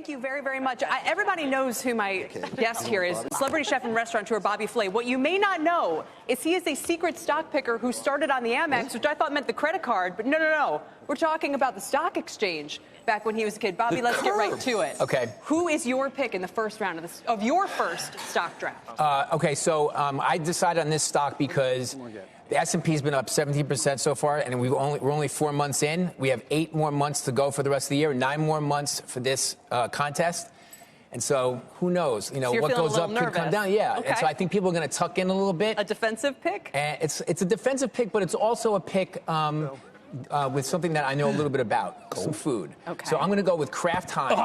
Thank you very, very much. Everybody knows who my guest here is, celebrity chef and restaurateur Bobby Flay. What you may not know is he is a secret stock picker who started on the Amex, which I thought meant the credit card, but no. We're talking about the stock exchange back when he was a kid. Bobby, let's get right to it. Okay. Who is your pick in the first round of your first stock draft? Okay, so I decided on this stock because the S&P's been up 17% so far, and we're only 4 months in. We have 8 more months to go for the rest of the year, 9 more months for this contest. And so who knows? You know, so what goes up could come down. Yeah. Okay. And so I think people are going to tuck in a little bit. A defensive pick? And it's a defensive pick, but it's also a pick with something that I know a little bit about, some food. Okay. So I'm going to go with Kraft Heinz.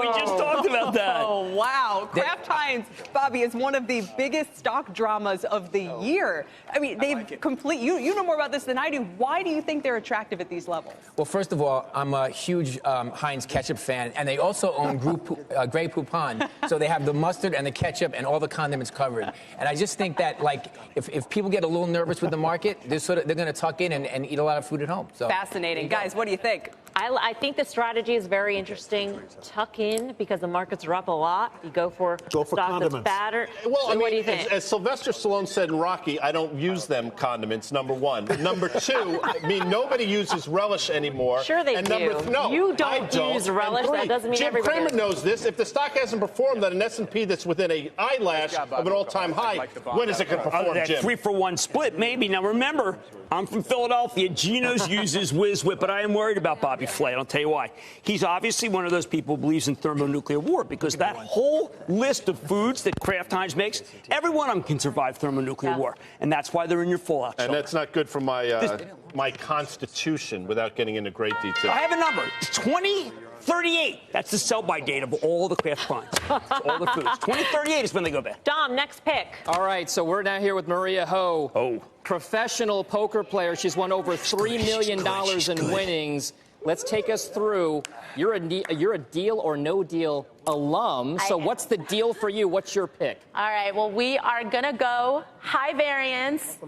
We just talked about that. Oh, wow. Kraft Heinz, Bobby, is one of the biggest stock dramas of the year. I mean, they've you know more about this than I do. Why do you think they're attractive at these levels? Well, first of all, I'm a huge Heinz ketchup fan, and they also own Grey Poupon. So they have the mustard and the ketchup and all the condiments covered. And I just think that, like, if people get a little nervous with the market, they're going to tuck in and eat a lot of food at home. So fascinating. Guys, what do you think? I think the strategy is very interesting. Tuck in because the markets are up a lot. You go for stock condiments. that's battered. Well, so I mean, what do you think? As Sylvester Stallone said in Rocky, I don't use them condiments, number one. Number two, I mean, nobody uses relish anymore. Sure they and do. No, you don't, I don't use relish. And that doesn't mean Jim everybody Cramer does. knows this. If the stock hasn't performed at an S&P that's within an eyelash of an all-time high, when is it going to perform, that Jim? 3-for-1 split, maybe. Now, remember, I'm from Philadelphia. Geno's uses Whiz Whip, but I am worried about Bobby Flay, and I'll tell you why. He's obviously one of those people who believes in thermonuclear war, because that whole list of foods that Kraft Heinz makes, every one of them can survive thermonuclear war, and that's why they're in your fallout shelter. And that's not good for my constitution, without getting into great detail. I have a number. 2038. That's the sell-by date of all the Kraft Heinz. All the foods. 2038 is when they go bad. Dom, next pick. All right, so we're now here with Maria Ho. Professional poker player. She's won over $3 million in winnings. Let's take us through. You're a deal or no deal alum. So what's the deal for you? What's your pick? All right. Well, we are going to go high variance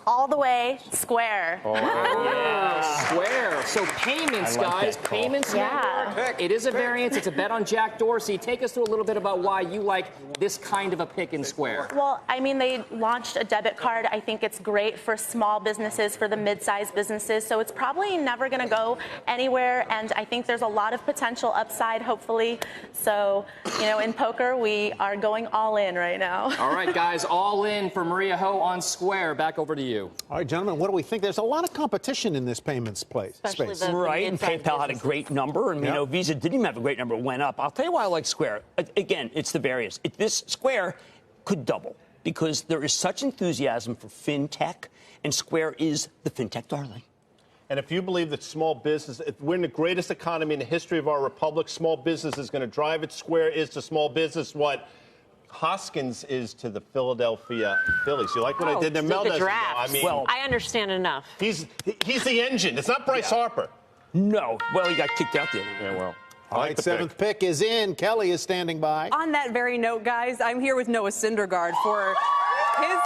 all the way square. Square. So payments, guys. Payments. Yeah. It is a variance. It's a bet on Jack Dorsey. Take us through a little bit about why you like this kind of a pick in square. Well, I mean, they launched a debit card. I think it's great for small businesses, for the mid-sized businesses. So it's probably never going to go anywhere. And I think there's a lot of potential upside, hopefully. So, you know, in poker, we are going all in right now. All right, guys, all in for Maria Ho on Square. Back over to you. All right, gentlemen, what do we think? There's a lot of competition in this payments space. Right, and PayPal had a great number, and, you know, Visa didn't even have a great number. It went up. I'll tell you why I like Square. Again, it's the variance. This Square could double because there is such enthusiasm for fintech, and Square is the fintech darling. And if you believe that small business, if we're in the greatest economy in the history of our republic, small business is going to drive it. Square is to small business what Hoskins is to the Philadelphia Phillies. You like what I did there, Mel? The draft. I mean, Well, I understand enough. he's the engine. It's not Bryce Harper. No. Well, he got kicked out the other day. Yeah, well. All right, seventh pick is in. Kelly is standing by. On that very note, guys, I'm here with Noah Syndergaard for his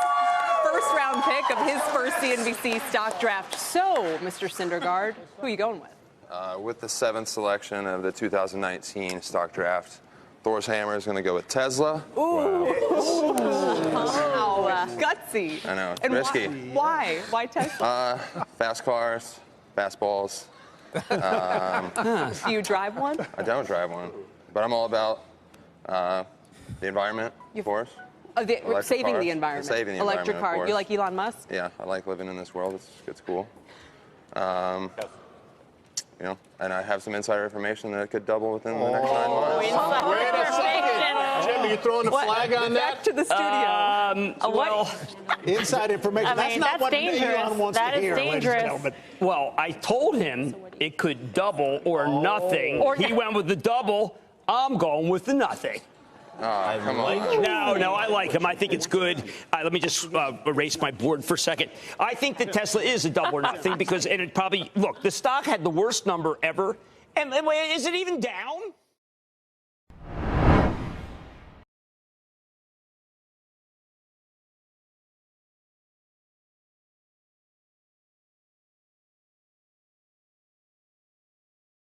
first-round pick of his first CNBC stock draft. So, Mr. Syndergaard, who are you going with? With the 7th selection of the 2019 stock draft, Thor's Hammer is going to go with Tesla. Ooh. Wow. Gutsy. I know, And risky. Why? Why Tesla? Fast cars, fastballs. Do you drive one? I don't drive one, but I'm all about the environment, of course. Saving cars. the environment. Saving the Electric environment, car. of course. You like Elon Musk? Yeah, I like living in this world. It's cool. You know, and I have some insider information that it could double within the next 9 months. Wait a second. Jim, are you throwing the flag on that? Back to the studio. Well, Inside information. I mean, that's not what dangerous. Elon wants That to is hear. dangerous. well, I told him it could double or nothing. He went with the double. I'm going with the nothing. Come on. No, I like him. I think it's good. Let me just erase my board for a second. I think that Tesla is a double or nothing because, and it probably, look, the stock had the worst number ever. And is it even down?